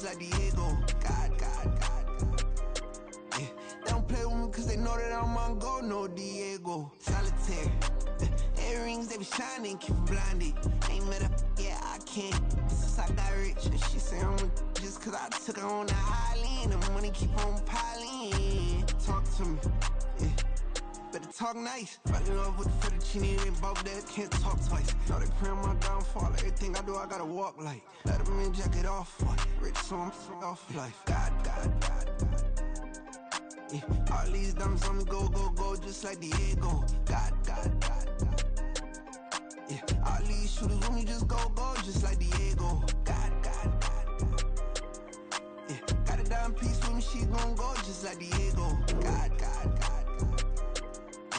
just like Diego. God. Yeah. They don't play with me cause they know that I'm on go, no Diego. Solitaire. Earrings, they be shining, keep them blinded. Ain't met up, yeah, I can't. Since I got rich, and she say I'm just cause I took her on the island. The money keep on piling. Talk to me, yeah. Better talk nice. Fucking up with the fettuccine, they both dead, can't talk twice. Know they pray on my downfall. Everything I do, I gotta walk like. Let them in, jacket off. Rich, so I'm off life. God. Yeah. All these diamonds on me, go, just like Diego. God. Yeah. All these shooters with me, just go, just like Diego. God. Yeah. Got a dime piece with me, she gon' go, just like Diego. God.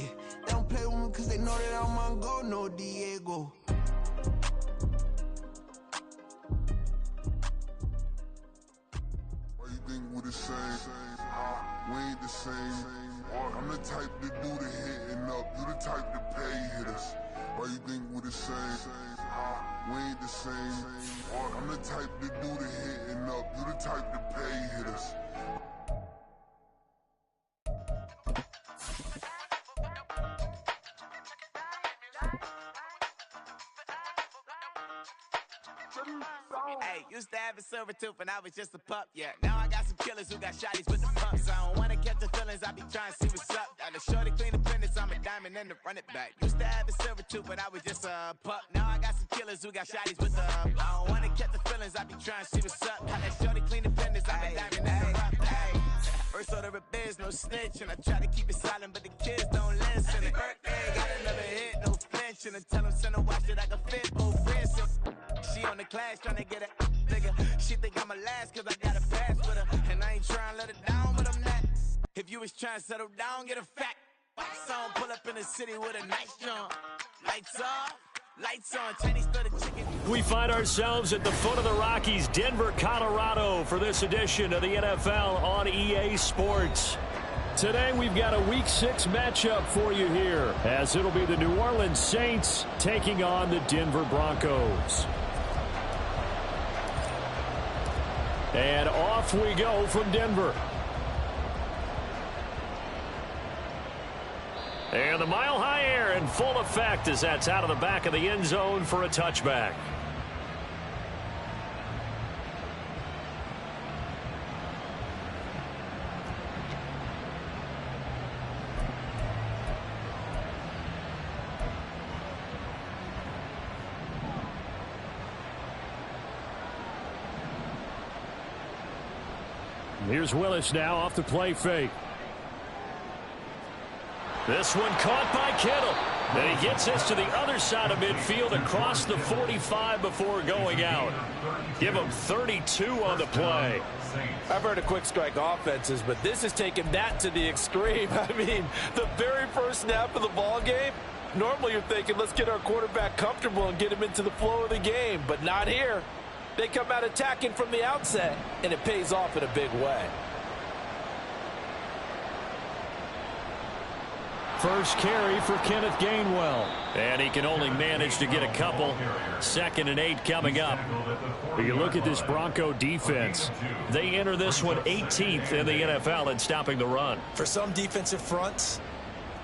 Yeah. They don't play with me cause they know that I'm on go, no Diego. Why you think we're the same? We ain't the same. I'm the type to do the hitting up. You the type to pay hitters. Why you think we're the same? We ain't the same. I'm the type to do the hitting up. You the type to pay hitters. Hey, used to have a silver tooth and I was just a pup, yeah. Now I got some killers who got shotties with the pumps. I don't wanna catch the feelings, I be trying to see what's up. Got a shorty clean the business, I'm a diamond and to run it back. Used to have a silver tooth but I was just a pup. Now I got some killers who got shotties with the I don't wanna catch the feelings, I be trying to see what's up. Got that shorty clean the business, I'm a diamond and to run it back. First order of biz, no snitch, and I try to keep it silent, but the kids don't listen. And birthday, got another hit, no flinch, and I tell them send a watch that I can fit, both wrists. She on the class trying to get a nigga. She think I'm a last cause I got a pass with her. And I ain't trying to let it down, but I'm not. If you was trying to settle down, get a fact. Song pull up in the city with a nice jump. Lights off, lights on, Chinese for the chicken. We find ourselves at the foot of the Rockies, Denver, Colorado, for this edition of the NFL on EA Sports. Today we've got a Week 6 matchup for you here, as it'll be the New Orleans Saints taking on the Denver Broncos. And off we go from Denver. And the mile-high air in full effect as that's out of the back of the end zone for a touchback. Here's Willis now off the play fake. This one caught by Kittle. And he gets this to the other side of midfield across the 45 before going out. Give him 32 on the play. I've heard of quick strike offenses, but this is taking that to the extreme. I mean, the very first snap of the ball game, normally you're thinking, let's get our quarterback comfortable and get him into the flow of the game, but not here. They come out attacking from the outset, and it pays off in a big way. First carry for Kenneth Gainwell. And he can only manage to get a couple. 2nd and 8 coming up. You look at this Bronco defense. They enter this one 18th in the NFL in stopping the run. For some defensive fronts,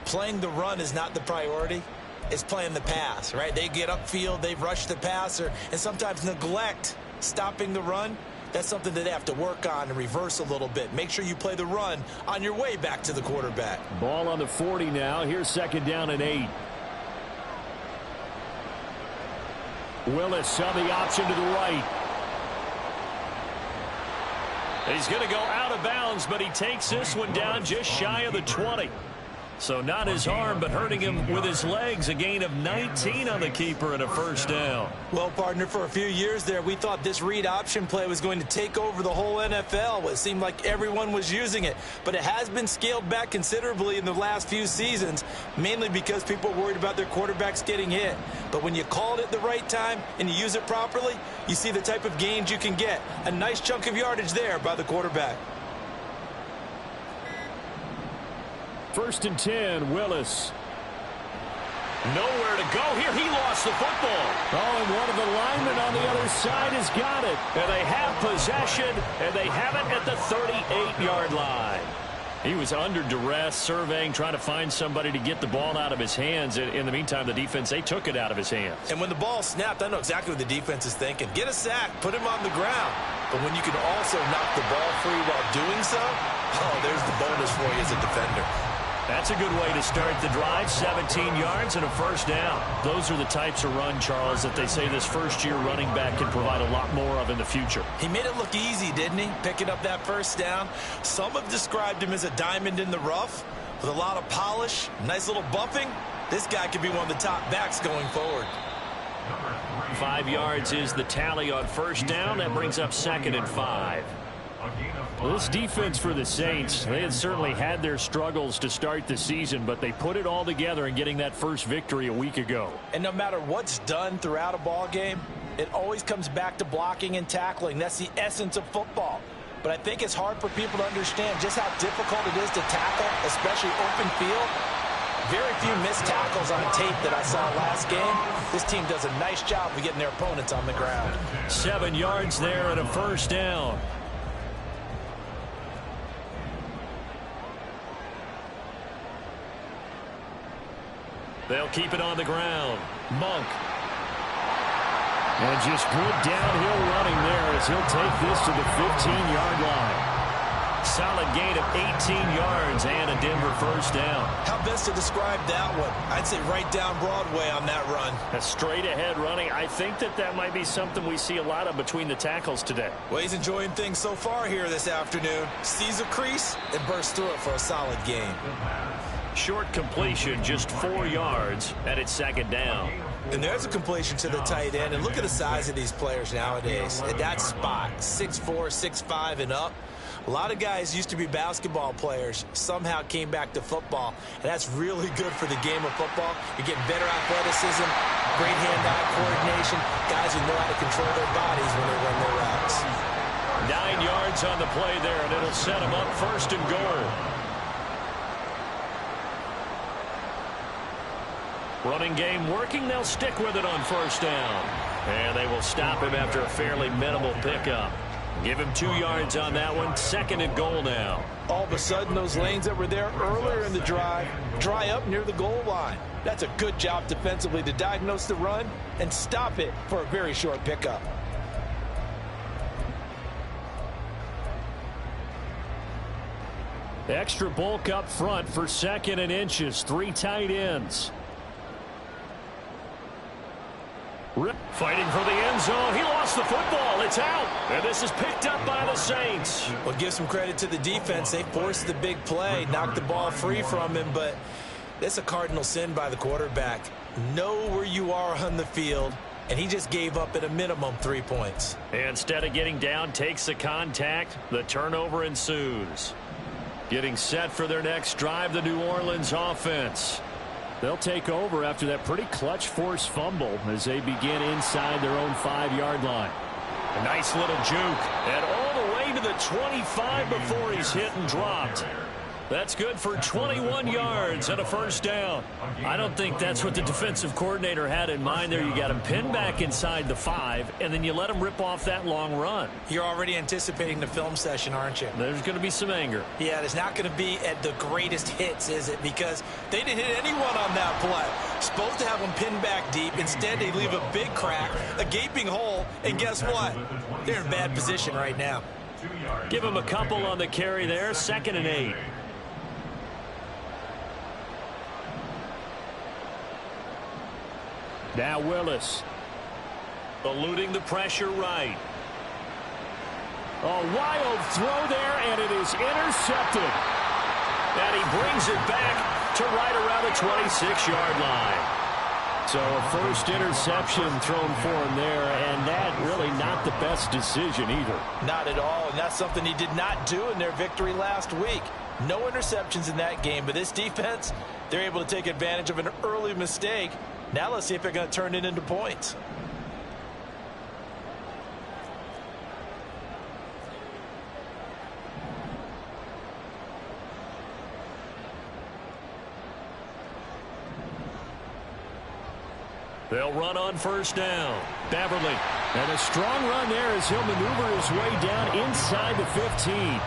playing the run is not the priority. It's playing the pass, right? They get upfield, they rush the passer, and sometimes neglect stopping the run. That's something that they have to work on and reverse a little bit. Make sure you play the run on your way back to the quarterback. Ball on the 40 now. Here's 2nd down and 8. Willis on the option to the right. He's going to go out of bounds, but he takes this one down just shy of the 20. So not his arm, but hurting him with his legs. A gain of 19 on the keeper and a first down. Well, partner, for a few years there, we thought this read option play was going to take over the whole NFL. It seemed like everyone was using it. But it has been scaled back considerably in the last few seasons, mainly because people are worried about their quarterbacks getting hit. But when you call it at the right time and you use it properly, you see the type of gains you can get. A nice chunk of yardage there by the quarterback. 1st and 10, Willis. Nowhere to go here. He lost the football. Oh, and one of the linemen on the other side has got it. And they have possession, and they have it at the 38-yard line. He was under duress, surveying, trying to find somebody to get the ball out of his hands. In the meantime, the defense, they took it out of his hands. And when the ball snapped, I know exactly what the defense is thinking. Get a sack, put him on the ground. But when you can also knock the ball free while doing so, oh, there's the bonus for you as a defender. That's a good way to start the drive. 17 yards and a first down. Those are the types of run, Charles, that they say this first-year running back can provide a lot more of in the future. He made it look easy, didn't he? Picking up that first down. Some have described him as a diamond in the rough with a lot of polish, nice little bumping. This guy could be one of the top backs going forward. 5 yards is the tally on first down. That brings up 2nd and 5. Well, this defense for the Saints, they had certainly had their struggles to start the season, but they put it all together in getting that first victory a week ago. And no matter what's done throughout a ball game, it always comes back to blocking and tackling. That's the essence of football. But I think it's hard for people to understand just how difficult it is to tackle, especially open field. Very few missed tackles on tape that I saw last game. This team does a nice job of getting their opponents on the ground. 7 yards there and a first down. They'll keep it on the ground. Monk. And just good downhill running there as he'll take this to the 15-yard line. Solid gain of 18 yards and a Denver first down. How best to describe that one? I'd say right down Broadway on that run. A straight-ahead running. I think that might be something we see a lot of between the tackles today. Well, he's enjoying things so far here this afternoon. Sees a crease and bursts through it for a solid gain. Short completion, just 4 yards, and it's 2nd down. And there's a completion to the tight end. And look at the size of these players nowadays. At that spot, 6'4", 6'5", and up. A lot of guys used to be basketball players, somehow came back to football, and that's really good for the game of football. You're getting better athleticism, great hand-eye coordination, guys who know how to control their bodies when they run their routes. 9 yards on the play there, and it'll set them up 1st and goal. Running game working. They'll stick with it on first down. And they will stop him after a fairly minimal pickup. Give him 2 yards on that one. 2nd and goal now. All of a sudden, those lanes that were there earlier in the drive dry up near the goal line. That's a good job defensively to diagnose the run and stop it for a very short pickup. Extra bulk up front for 2nd and inches. 3 tight ends. Fighting for the end zone. He lost the football. It's out. And this is picked up by the Saints. Well, give some credit to the defense. They forced the big play, knocked the ball free from him, but that's a cardinal sin by the quarterback. Know where you are on the field, and he just gave up at a minimum 3 points. Instead of getting down, takes the contact. The turnover ensues. Getting set for their next drive, the New Orleans offense. They'll take over after that pretty clutch forced fumble as they begin inside their own 5-yard line. A nice little juke. And all the way to the 25 before he's hit and dropped. That's good for 21 yards and a first down. I don't think that's what the defensive coordinator had in mind there. You got him pinned back inside the 5, and then you let him rip off that long run. You're already anticipating the film session, aren't you? There's going to be some anger. Yeah, it's not going to be at the greatest hits, is it? Because they didn't hit anyone on that play. Supposed to have them pinned back deep. Instead, they leave a big crack, a gaping hole, and guess what? They're in bad position right now. Give him a couple on the carry there. 2nd and 8. Now Willis. Eluding the pressure right. A wild throw there, and it is intercepted. And he brings it back to right around the 26-yard line. So a first interception thrown for him there, and that really not the best decision either. Not at all, and that's something he did not do in their victory last week. No interceptions in that game, but this defense, they're able to take advantage of an early mistake. Now let's see if they're going to turn it into points. They'll run on first down. Beverly. And a strong run there as he'll maneuver his way down inside the 15.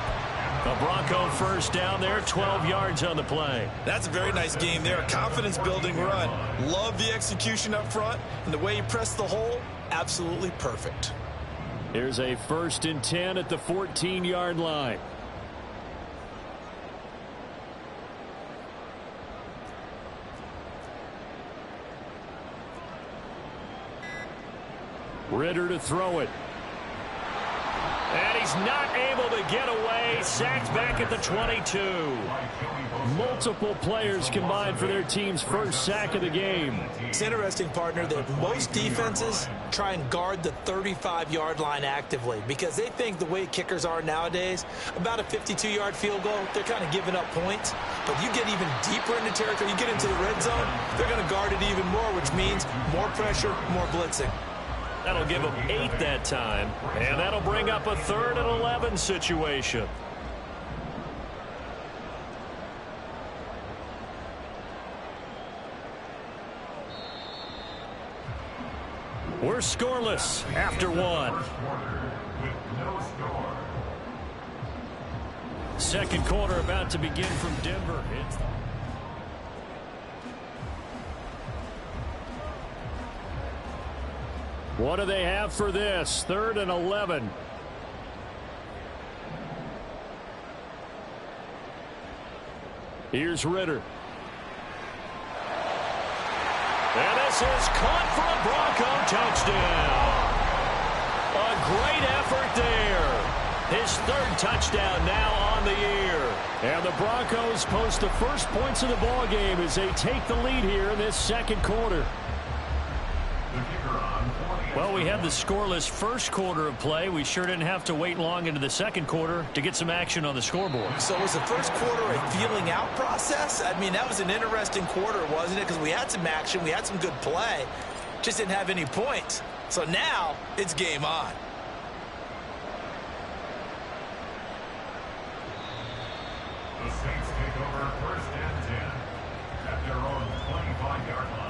A Bronco first down there, 12 yards on the play. That's a very nice game there. A confidence-building run. Love the execution up front. And the way he pressed the hole, absolutely perfect. Here's a 1st and 10 at the 14-yard line. Ritter to throw it. And he's not able to get away. Sacked back at the 22. Multiple players combined for their team's first sack of the game. It's interesting, partner, that most defenses try and guard the 35-yard line actively because they think the way kickers are nowadays, about a 52-yard field goal, they're kind of giving up points. But you get even deeper into territory, you get into the red zone, they're going to guard it even more, which means more pressure, more blitzing. That'll give them 8 that time. And that'll bring up a 3rd and 11 situation. We're scoreless after 1. Second quarter about to begin from Denver. What do they have for this? 3rd and 11. Here's Ritter. And this is caught for a Bronco touchdown. A great effort there. His 3rd touchdown now on the year. And the Broncos post the first points of the ball game as they take the lead here in this second quarter. Well, we had the scoreless first quarter of play. We sure didn't have to wait long into the second quarter to get some action on the scoreboard. So was the first quarter a feeling out process? I mean, that was an interesting quarter, wasn't it? Because we had some action, we had some good play, just didn't have any points. So now it's game on. The Saints take over 1st and 10 at their own 25-yard line.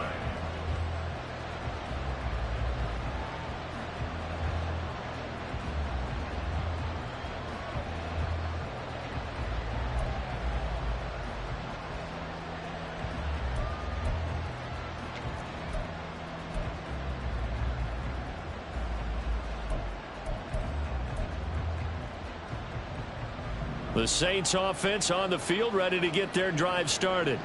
The Saints offense on the field, ready to get their drive started.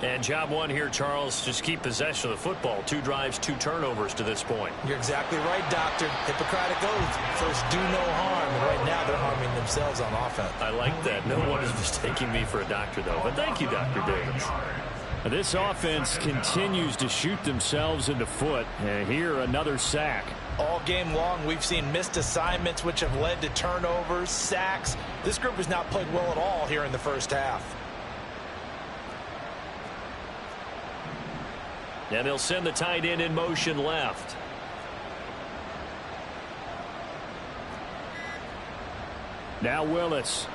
And job 1 here, Charles, just keep possession of the football. 2 drives, 2 turnovers to this point. You're exactly right, Doctor. Hippocratic oath. First, do no harm. And right now, they're harming themselves on offense. I like that. No one is mistaking me for a doctor, though. But thank you, Dr. Davis. This offense continues to shoot themselves in the foot. And here, another sack. All game long, we've seen missed assignments, which have led to turnovers, sacks. This group has not played well at all here in the first half. And they'll send the tight end in motion left. Now Willis.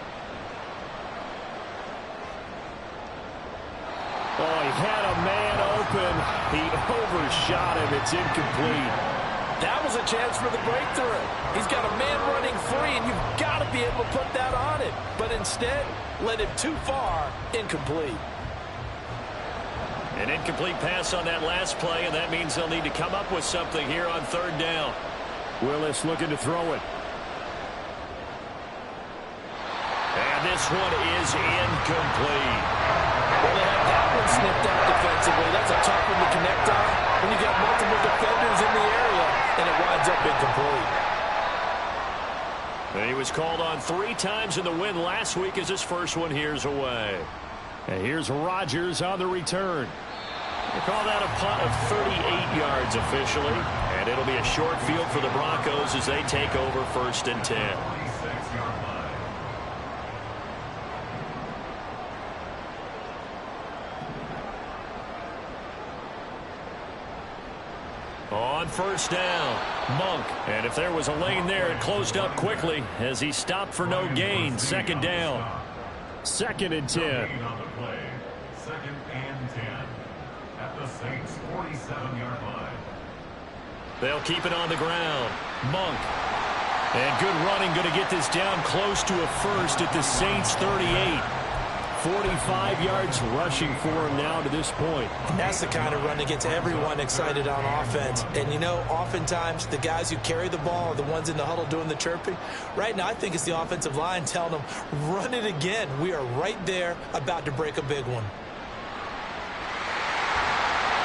Oh, he had a man open. He overshot him. It's incomplete. That was a chance for the breakthrough. He's got a man running free, and you've got to be able to put that on him. But instead, led him too far, incomplete. An incomplete pass on that last play, and that means they'll need to come up with something here on 3rd down. Willis looking to throw it. And this one is incomplete. Well, they have that one snipped out defensively. That's a tough one to connect on when you got multiple defenders in the area, and it winds up incomplete. And he was called on 3 times in the win last week as his first one here's away. And here's Rodgers on the return. They call that a punt of 38 yards officially. And it'll be a short field for the Broncos as they take over 1st and 10. On 1st down, Monk. And if there was a lane there, it closed up quickly as he stopped for no gain. 2nd down. 2nd and 10. 2nd and 10 at the Saints' 47-yard line. They'll keep it on the ground. Monk. And good running, going to get this down close to a first at the Saints 38. 45 yards rushing for him now to this point. And that's the kind of run that gets everyone excited on offense. And, you know, oftentimes the guys who carry the ball are the ones in the huddle doing the chirping. Right now, I think it's the offensive line telling them, run it again. We are right there about to break a big one.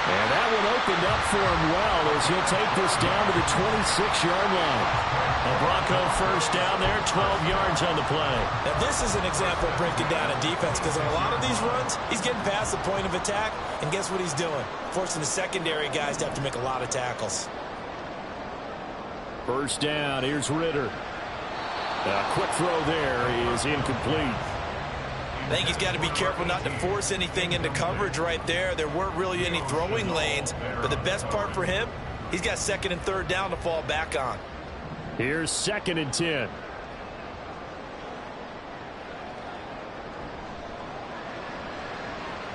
And that one opened up for him well as he'll take this down to the 26-yard line. A Bronco first down there, 12 yards on the play. Now, this is an example of breaking down a defense because on a lot of these runs, he's getting past the point of attack, and guess what he's doing? Forcing the secondary guys to have to make a lot of tackles. First down, here's Ritter. A quick throw there is incomplete. I think he's got to be careful not to force anything into coverage right there. There weren't really any throwing lanes, but the best part for him, he's got second and third down to fall back on. Here's 2nd and 10.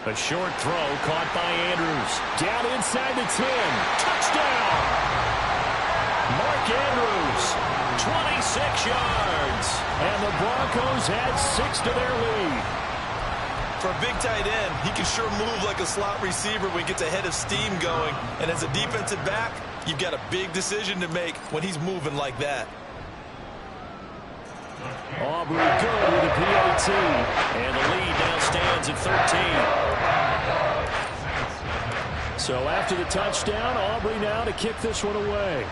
A short throw caught by Andrews. Down inside the 10. Touchdown! Mark Andrews, 26 yards. And the Broncos add 6 to their lead. For a big tight end, he can sure move like a slot receiver when he gets a head of steam going. And as a defensive back, you've got a big decision to make when he's moving like that. Aubrey good with a PAT. And the lead now stands at 13. So after the touchdown, Aubrey now to kick this one away.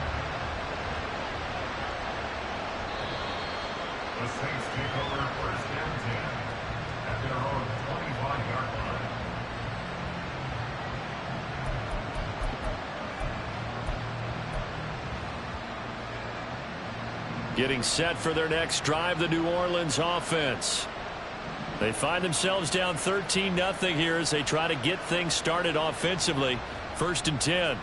The Saints take over first and 10 at their own 25-yard line. Getting set for their next drive, the New Orleans offense. They find themselves down 13-0 here as they try to get things started offensively. 1st and 10.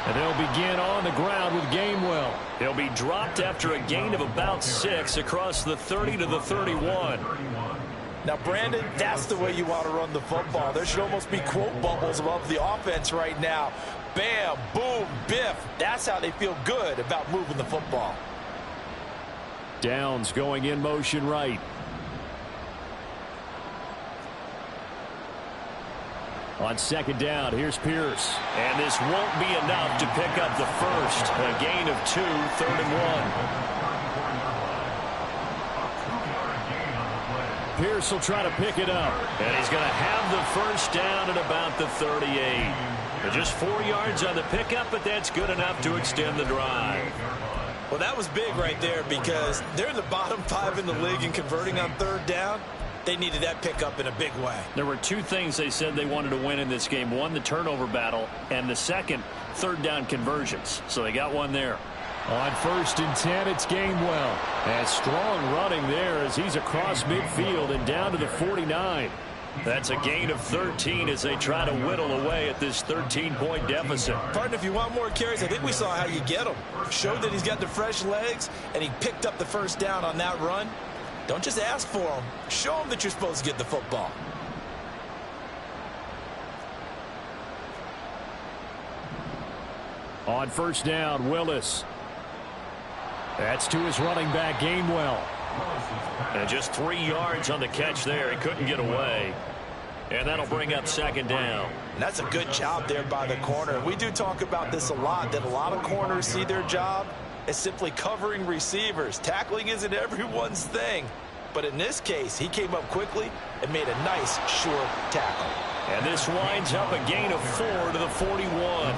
And they'll begin on the ground with Gainwell. He'll be dropped after a gain of about 6 across the 30 to the 31. Now, Brandon, that's the way you want to run the football. There should almost be quote bubbles above the offense right now. Bam, boom, biff. That's how they feel good about moving the football. Downs going in motion right. On 2nd down, here's Pierce. And this won't be enough to pick up the first. A gain of 2, 3rd and 1. Pierce will try to pick it up. And he's going to have the first down at about the 38. Just 4 yards on the pickup, but that's good enough to extend the drive. Well, that was big right there because they're in the bottom 5 in the league and converting on 3rd down. They needed that pickup in a big way. There were 2 things they said they wanted to win in this game. One, the turnover battle, and the second, 3rd down conversions. So they got one there. On 1st and 10, it's Gainwell. And strong running there as he's across midfield and down to the 49. That's a gain of 13 as they try to whittle away at this 13-point deficit. Partner, if you want more carries, I think we saw how you get them. Showed that he's got the fresh legs, and he picked up the first down on that run. Don't just ask for them. Show them that you're supposed to get the football. On 1st down, Willis. That's to his running back, Gainwell. And just 3 yards on the catch there. He couldn't get away. And that'll bring up 2nd down. And that's a good job there by the corner. We do talk about this a lot, that a lot of corners see their job as simply covering receivers. Tackling isn't everyone's thing. But in this case, he came up quickly and made a nice, short tackle. And this winds up a gain of 4 to the 41.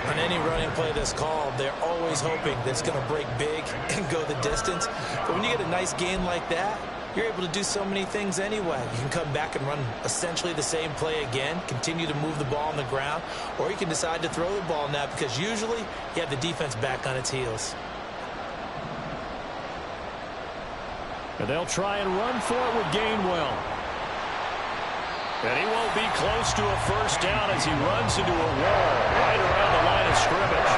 On any running play that's called, they're always hoping that it's going to break big and go the distance. But when you get a nice gain like that, you're able to do so many things anyway. You can come back and run essentially the same play again, continue to move the ball on the ground, or you can decide to throw the ball now because usually you have the defense back on its heels. And they'll try and run for it with Gainwell. And he won't be close to a first down as he runs into a wall right around the line of scrimmage.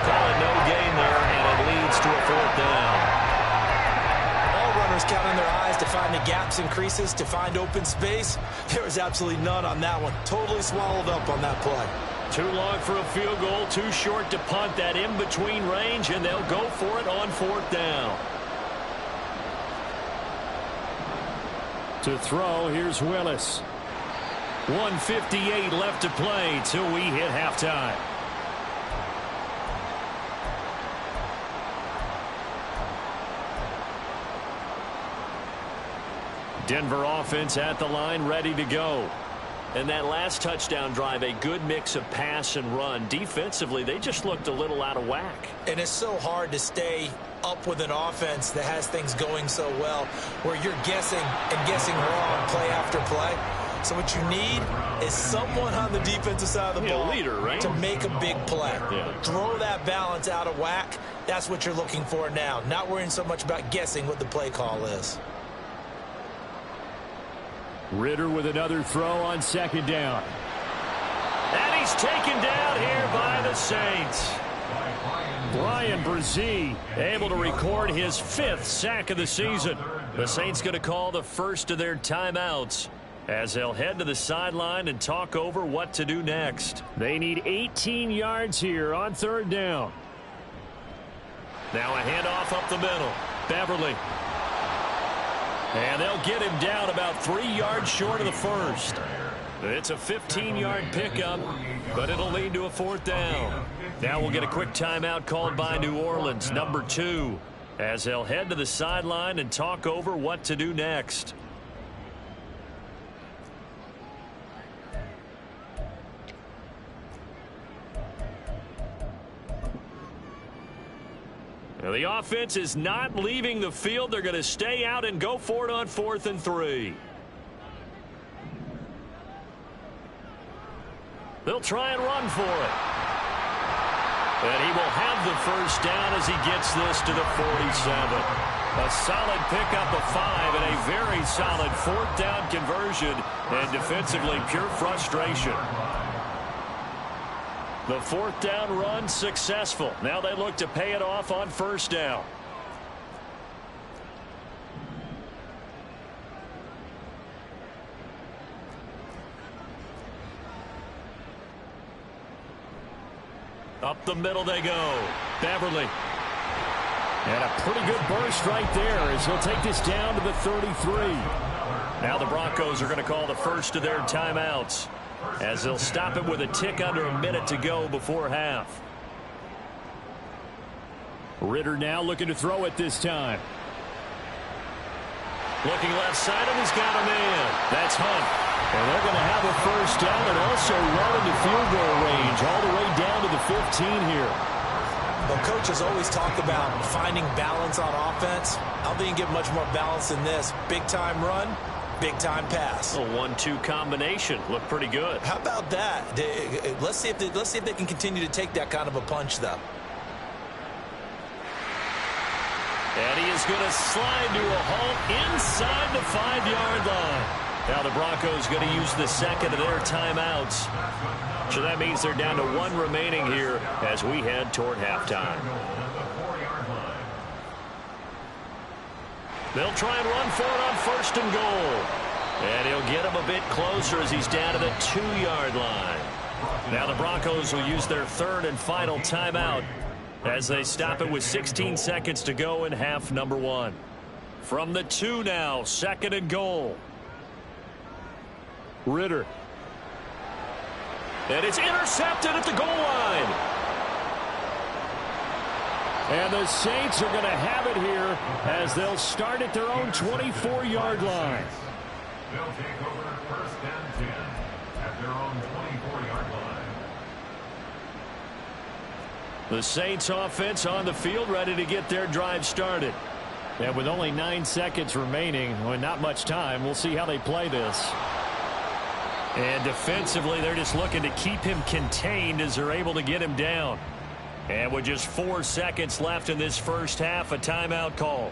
Call it no gain there, and it leads to a 4th down. All runners count on their eyes to find the gaps and creases, to find open space. There was absolutely none on that one. Totally swallowed up on that play. Too long for a field goal, too short to punt. That in-between range, and they'll go for it on 4th down. To throw, here's Willis. 1:58 left to play till we hit halftime. Denver offense at the line, ready to go. And that last touchdown drive, a good mix of pass and run. Defensively, they just looked a little out of whack. And it's so hard to stay up with an offense that has things going so well, where you're guessing and guessing wrong play after play. So what you need is someone on the defensive side of the ball leader, right? to make a big play. Throw that balance out of whack. That's what you're looking for now. Not worrying so much about guessing what the play call is. Ritter with another throw on 2nd down. And he's taken down here by the Saints. Brian Brzee able to record his 5th sack of the season. The Saints going to call the first of their timeouts as they'll head to the sideline and talk over what to do next. They need 18 yards here on 3rd down. Now a handoff up the middle. Beverly. And they'll get him down about 3 yards short of the first. It's a 15-yard pickup, but it'll lead to a 4th down. Now we'll get a quick timeout called by New Orleans, number 2, as they'll head to the sideline and talk over what to do next. Now the offense is not leaving the field. They're going to stay out and go for it on 4th and 3. They'll try and run for it. And he will have the first down as he gets this to the 47. A solid pickup of 5 and a very solid 4th down conversion. And defensively, pure frustration. The 4th down run successful. Now they look to pay it off on 1st down. Up the middle they go. Beverly. And a pretty good burst right there as he'll take this down to the 33. Now the Broncos are going to call the first of their timeouts, as they'll stop it with a tick under a minute to go before half. Ritter now looking to throw it this time. Looking left side, and he's got a man. That's Hunt. And they're going to have a first down and also run into field goal range all the way down to the 15 here. Well, Coach has always talked about finding balance on offense. I don't think you can get much more balance than this. Big-time run, big-time pass. A 1-2 combination. Looked pretty good. How about that? Let's see if they can continue to take that kind of a punch, though. And he is going to slide to a halt inside the 5-yard line. Now the Broncos going to use the second of their timeouts. So that means they're down to 1 remaining here as we head toward halftime. They'll try and run for it on 1st and goal. And he'll get him a bit closer as he's down to the 2-yard line. Now the Broncos will use their 3rd and final timeout as they stop it with 16 seconds to go in half number 1. From the 2 now, 2nd and goal. Ritter. And it's intercepted at the goal line. And the Saints are going to have it here as they'll start at their own 24-yard line. They'll take over 1st and 10 at their own 24-yard line. The Saints offense on the field ready to get their drive started. And with only 9 seconds remaining, well, not much time, we'll see how they play this. And defensively, they're just looking to keep him contained as they're able to get him down. And with just 4 seconds left in this first half, a timeout call.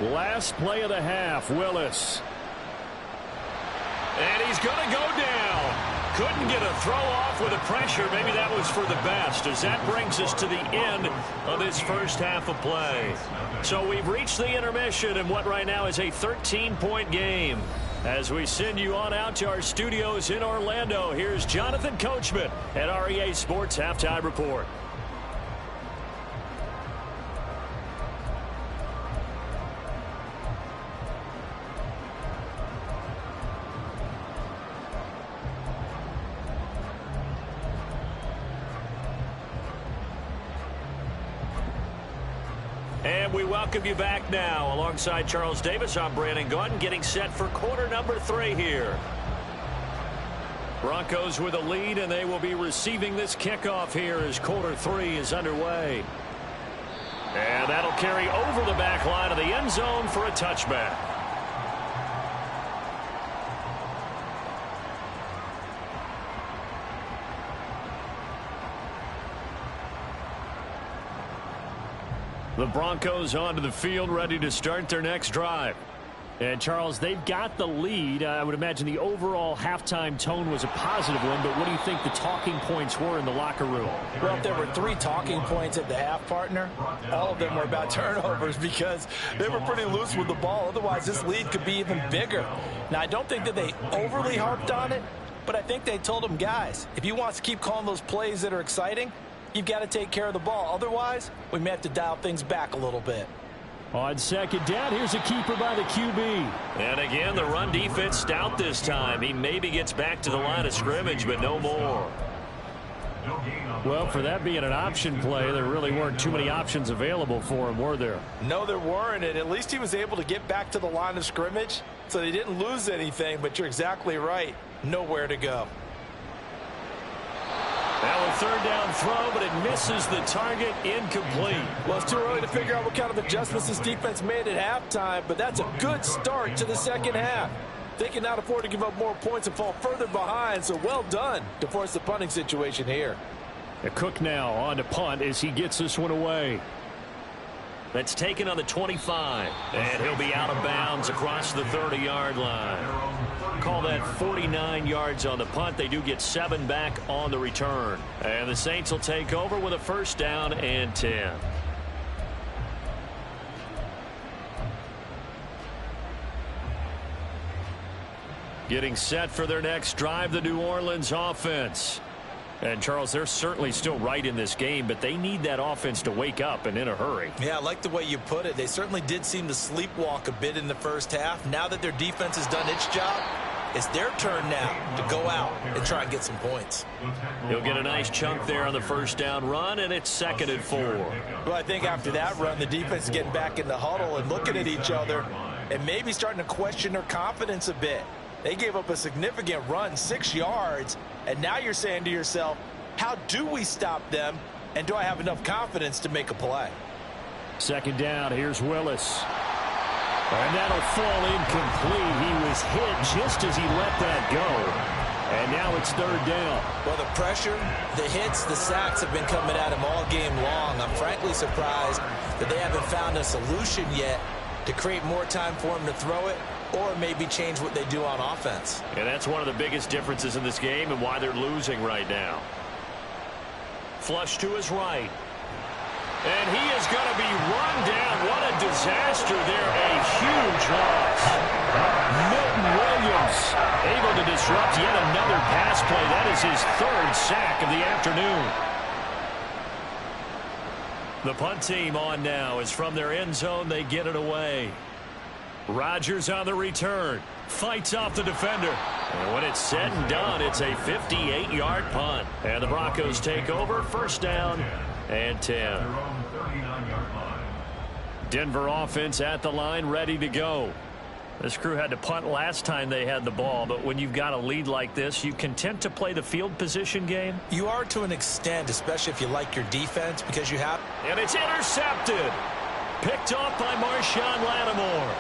Last play of the half, Willis. And he's going to go down. couldn't get a throw off with the pressure. Maybe that was for the best, as that brings us to the end of this first half of play. So we've reached the intermission in what right now is a 13-point game. As we send you on out to our studios in Orlando, here's Jonathan Coachman at our EA Sports Halftime Report. And we welcome you back now. Alongside Charles Davis, I'm Brandon Gaudin, getting set for quarter number 3 here. Broncos with a lead, and they will be receiving this kickoff here as quarter 3 is underway. And that'll carry over the back line of the end zone for a touchback. The Broncos onto the field, ready to start their next drive. And, Charles, they've got the lead. I would imagine the overall halftime tone was a positive one, but what do you think the talking points were in the locker room? Well, if there were 3 talking points at the half, partner, all of them were about turnovers because they were pretty loose with the ball. Otherwise, this lead could be even bigger. Now, I don't think that they overly harped on it, but I think they told them, guys, if you want to keep calling those plays that are exciting, you've got to take care of the ball. Otherwise, we may have to dial things back a little bit. On second down, here's a keeper by the QB. And again, the run defense stout this time. He maybe gets back to the line of scrimmage, but no more. Well, for that being an option play, there really weren't too many options available for him, were there? No, there weren't, and at least he was able to get back to the line of scrimmage, so they didn't lose anything, but you're exactly right. Nowhere to go. Now a third down throw, but it misses the target, incomplete. Well, it's too early to figure out what kind of adjustments this defense made at halftime, but that's a good start to the second half. They can now afford to give up more points and fall further behind, so well done to force the punting situation here. Cook now on to punt as he gets this one away. That's taken on the 25, and he'll be out of bounds across the 30-yard line. Call that 49 yards on the punt. They do get 7 back on the return. And the Saints will take over with a first down and 10. Getting set for their next drive, the New Orleans offense. And, Charles, they're certainly still right in this game, but they need that offense to wake up and in a hurry. Yeah, I like the way you put it. They certainly did seem to sleepwalk a bit in the first half. Now that their defense has done its job, it's their turn now to go out and try and get some points. He'll get a nice chunk there on the first down run, and it's 2nd and 4. Well, I think after that run, the defense is getting back in the huddle and looking at each other and maybe starting to question their confidence a bit. They gave up a significant run, 6 yards, and now you're saying to yourself, how do we stop them, and do I have enough confidence to make a play? Second down, here's Willis. And that'll fall incomplete. He was hit just as he let that go. And now it's 3rd down. Well, the pressure, the hits, the sacks have been coming at him all game long. I'm frankly surprised that they haven't found a solution yet to create more time for him to throw it, or maybe change what they do on offense. And that's one of the biggest differences in this game and why they're losing right now. Flush to his right. And he is going to be run down. What a disaster there. A huge loss. Milton Williams able to disrupt yet another pass play. That is his 3rd sack of the afternoon. The punt team on now is from their end zone. They get it away. Rodgers on the return. Fights off the defender. And when it's said and done, it's a 58-yard punt. And the Broncos take over. First down and 10. Denver offense at the line, ready to go. This crew had to punt last time they had the ball, but when you've got a lead like this, you content to play the field position game? You are to an extent, especially if you like your defense, because you have... And it's intercepted. Picked off by Marshawn Lattimore.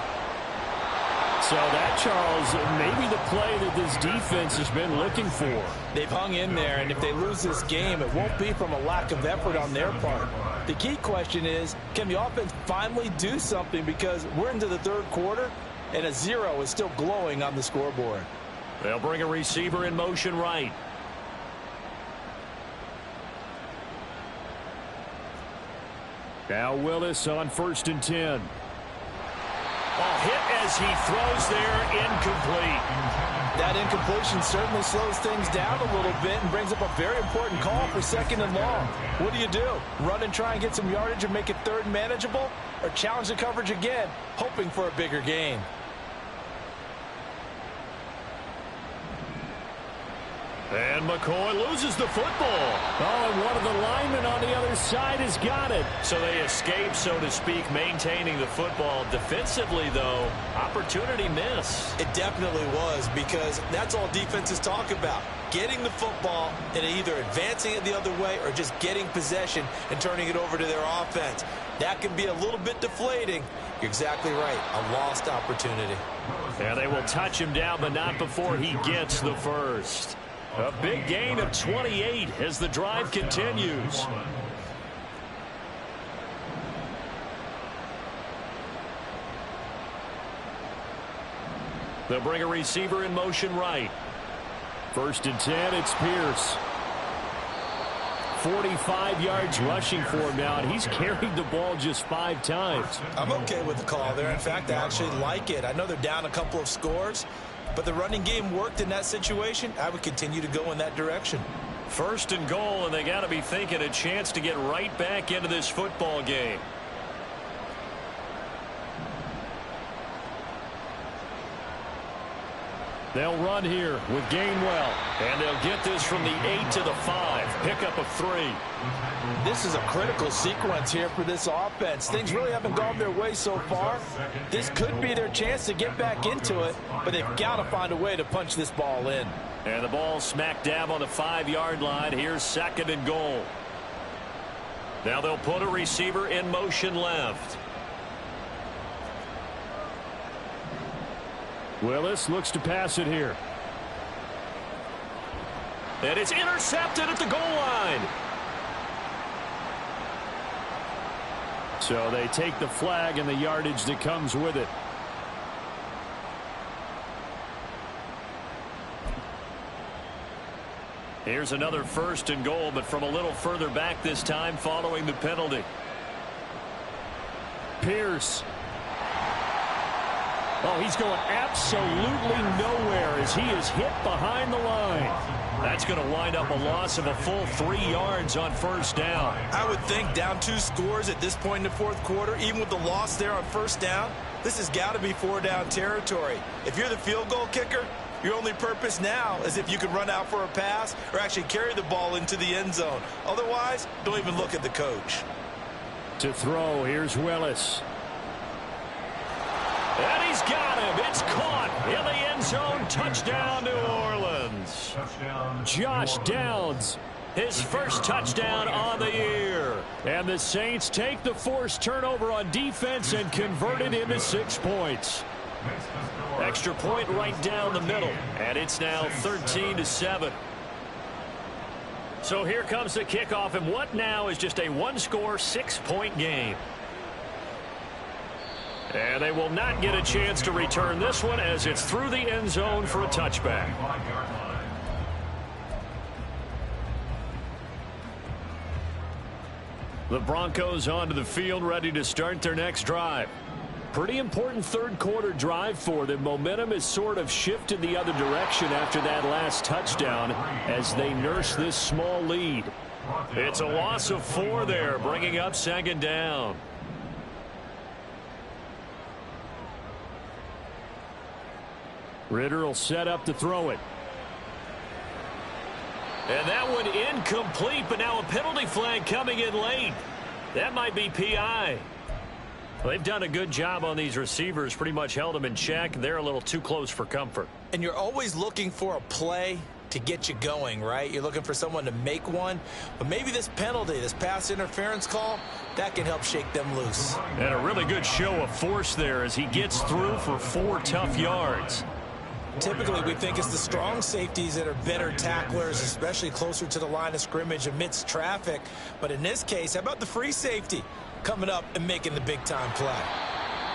So that, Charles, maybe the play that this defense has been looking for. They've hung in there, and if they lose this game, it won't be from a lack of effort on their part. The key question is, can the offense finally do something? Because we're into the 3rd quarter, and a 0 is still glowing on the scoreboard. They'll bring a receiver in motion right. Now Willis on 1st and 10. Hit as he throws there, incomplete. That incompletion certainly slows things down a little bit and brings up a very important call for 2nd and long. What do? Run and try and get some yardage and make it 3rd and manageable? Or challenge the coverage again, hoping for a bigger gain? And McCoy loses the football. And one of the linemen on the other side has got it. So they escape, so to speak, maintaining the football. Defensively, though, opportunity miss. It definitely was, because that's all defenses talk about. Getting the football and either advancing it the other way or just getting possession and turning it over to their offense. That can be a little bit deflating. You're exactly right. A lost opportunity. And they will touch him down, but not before he gets the first. A big gain of 28 as the drive continues. They'll bring a receiver in motion right. 1st and 10, it's Pierce. 45 yards rushing for him now, and he's carried the ball just 5 times. I'm okay with the call there. In fact, I actually like it. I know they're down a couple of scores, but the running game worked in that situation. I would continue to go in that direction. 1st and goal, and they got to be thinking a chance to get right back into this football game. They'll run here with Gainwell, and they'll get this from the 8 to the 5. Pickup of 3. This is a critical sequence here for this offense. Things really haven't gone their way so far. This could be their chance to get back into it, but they've got to find a way to punch this ball in. And the ball smack dab on the 5-yard line. Here's 2nd and goal. Now they'll put a receiver in motion left. Willis looks to pass it here. And it's intercepted at the goal line. So they take the flag and the yardage that comes with it. Here's another 1st and goal, but from a little further back this time following the penalty. Pierce. Oh, he's going absolutely nowhere as he is hit behind the line. That's going to wind up a loss of a full 3 yards on 1st down. I would think down 2 scores at this point in the 4th quarter, even with the loss there on 1st down, this has got to be 4-down territory. If you're the field goal kicker, your only purpose now is if you can run out for a pass or actually carry the ball into the end zone. Otherwise, don't even look at the coach. To throw, here's Willis. And he's got him. It's caught in the end zone. Touchdown, New Orleans. Josh Downs, his first touchdown on the year. And the Saints take the forced turnover on defense and convert it into 6 points. Extra point right down the middle. And it's now 13-7. So here comes the kickoff, and what now is just a 1-score, 6-point game. And they will not get a chance to return this one as it's through the end zone for a touchback. The Broncos onto the field, ready to start their next drive. Pretty important 3rd quarter drive for them. Momentum has sort of shifted the other direction after that last touchdown as they nurse this small lead. It's a loss of 4 there, bringing up 2nd down. Ritter will set up to throw it. And that one incomplete, but now a penalty flag coming in late. That might be PI. Well, they've done a good job on these receivers, pretty much held them in check. They're a little too close for comfort. And you're always looking for a play to get you going, right? You're looking for someone to make one. But maybe this penalty, this pass interference call, that can help shake them loose. And a really good show of force there as he gets through for 4 tough yards. Typically, we think it's the strong safeties that are better tacklers, especially closer to the line of scrimmage amidst traffic. But in this case, how about the free safety coming up and making the big-time play?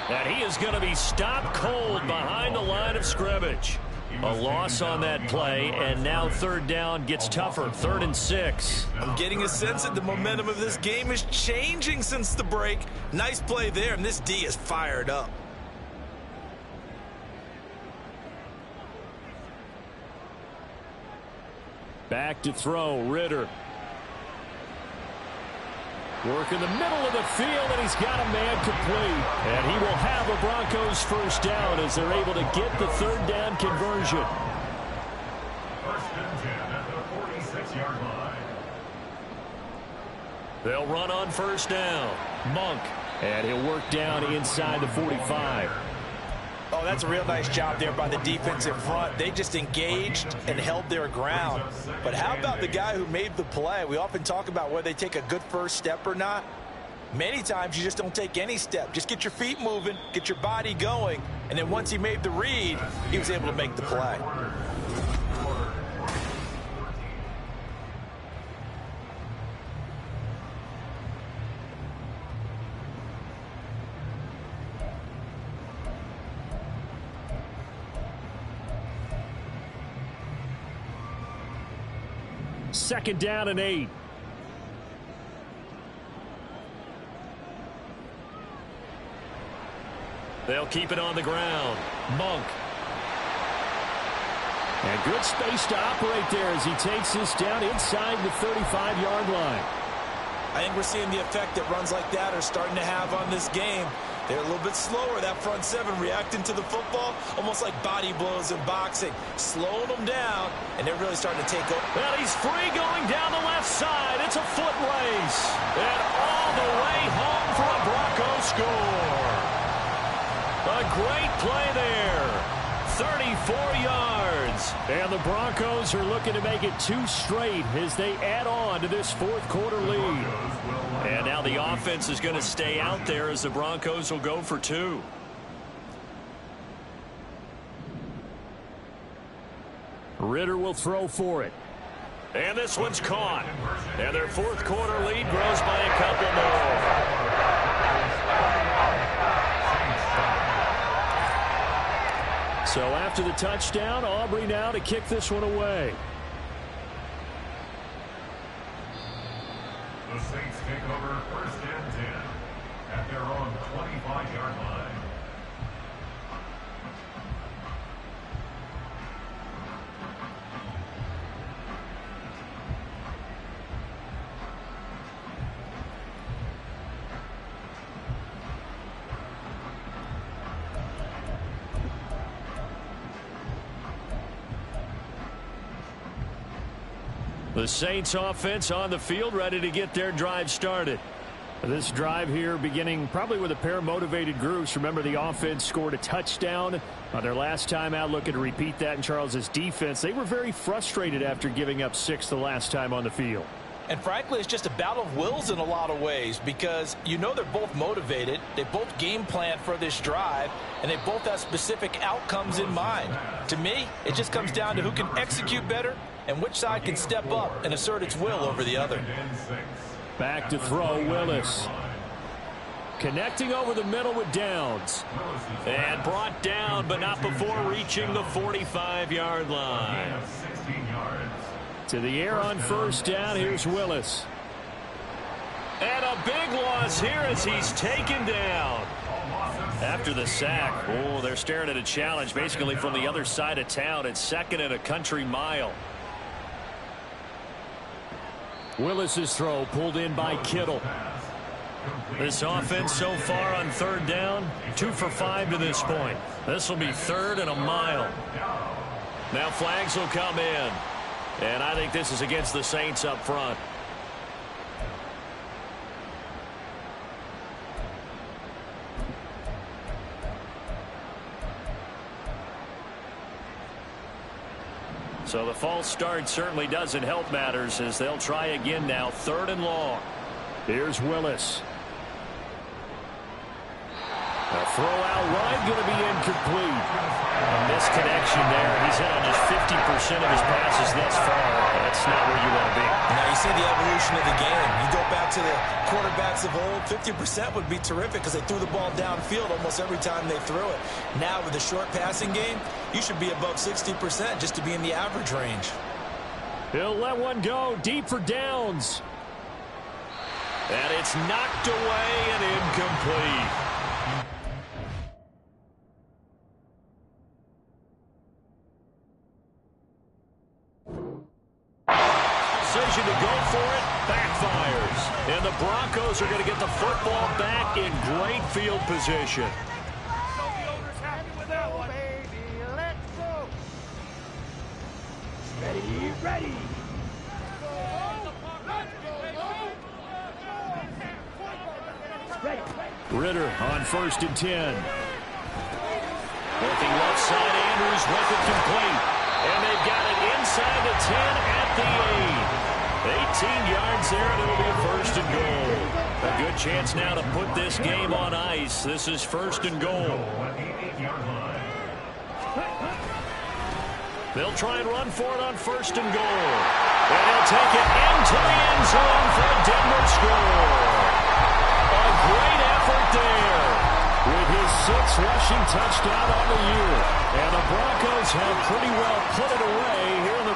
And he is going to be stopped cold behind the line of scrimmage. A loss on that play, and now third down gets tougher. 3rd and 6. I'm getting a sense that the momentum of this game is changing since the break. Nice play there, and this D is fired up. Back to throw, Ritter. Work in the middle of the field, and he's got a man complete. And he will have a Broncos first down as they're able to get the third down conversion. 1st and 10 at the 46-yard line. They'll run on first down. Monk, and he'll work down inside the 45. Oh, that's a real nice job there by the defensive front. They just engaged and held their ground. But how about the guy who made the play? We often talk about whether they take a good first step or not. Many times you just don't take any step. Just get your feet moving, get your body going, and then once he made the read, he was able to make the play. Second down and 8. They'll keep it on the ground. Monk. And good space to operate there as he takes this down inside the 35-yard line. I think we're seeing the effect that runs like that are starting to have on this game. They're a little bit slower, that front seven, reacting to the football, almost like body blows in boxing, slowing them down, and they're really starting to take over. Well, he's free going down the left side. It's a foot race. And all the way home for a Broncos score. A great play there. 34 yards. And the Broncos are looking to make it 2 straight as they add on to this fourth quarter lead. And now the offense is going to stay out there as the Broncos will go for 2. Ritter will throw for it. And this one's caught. And their fourth quarter lead grows by a couple more. So after the touchdown, Aubrey now to kick this one away. The Saints take over 1st and 10 at their own 25-yard line. The Saints offense on the field, ready to get their drive started. This drive here beginning probably with a pair of motivated groups. Remember, the offense scored a touchdown on their last time out. Looking to repeat that in Charles's defense. They were very frustrated after giving up 6 the last time on the field. And frankly, it's just a battle of wills in a lot of ways because you know they're both motivated. They both game plan for this drive, and they both have specific outcomes in mind. To me, it just comes down to who can execute better and which side can step up and assert its will over the other. Back to throw, Willis. Connecting over the middle with Downs. And brought down, but not before reaching the 45-yard line. To the air on first down, here's Willis. And a big loss here as he's taken down. After the sack, oh, they're staring at a challenge basically from the other side of town. It's 2nd and a country mile. Willis's throw pulled in by Kittle. This offense so far on 3rd down, 2 for 5 to this point. This will be 3rd and a mile. Now flags will come in. And I think this is against the Saints up front. So the false start certainly doesn't help matters as they'll try again now. 3rd and long. Here's Willis. A throw out wide going to be incomplete. A misconnection there. He's hit on just 50% of his passes thus far. That's not where you want to be. Now you see the evolution of the game. You go back to the quarterbacks of old, 50% would be terrific because they threw the ball downfield almost every time they threw it. Now with the short passing game, you should be above 60% just to be in the average range. He'll let one go deep for downs. And it's knocked away and incomplete. Decision to go for it, backfires. And the Broncos are going to get the football back in great field position. Ready. Ritter on 1st and 10. Looking left side, Andrews with it complete. And they've got it inside the 10 at the 8. 18 yards there, and it'll be a 1st and goal. A good chance now to put this game on ice. This is 1st and goal. They'll try and run for it on 1st and goal. And he'll take it into the end zone for a Denver score. A great effort there with his 6th rushing touchdown on the year. And the Broncos have pretty well put it away here in the...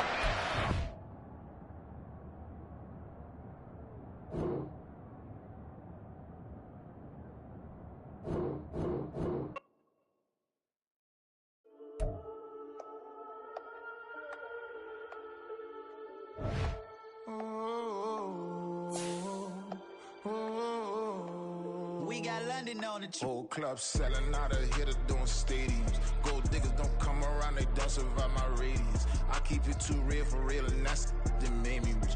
We got London on the Whole club selling out of hitter doing stadiums. Gold diggers don't come around, they don't survive my radius. I keep it too real for real, and that's that made me rich.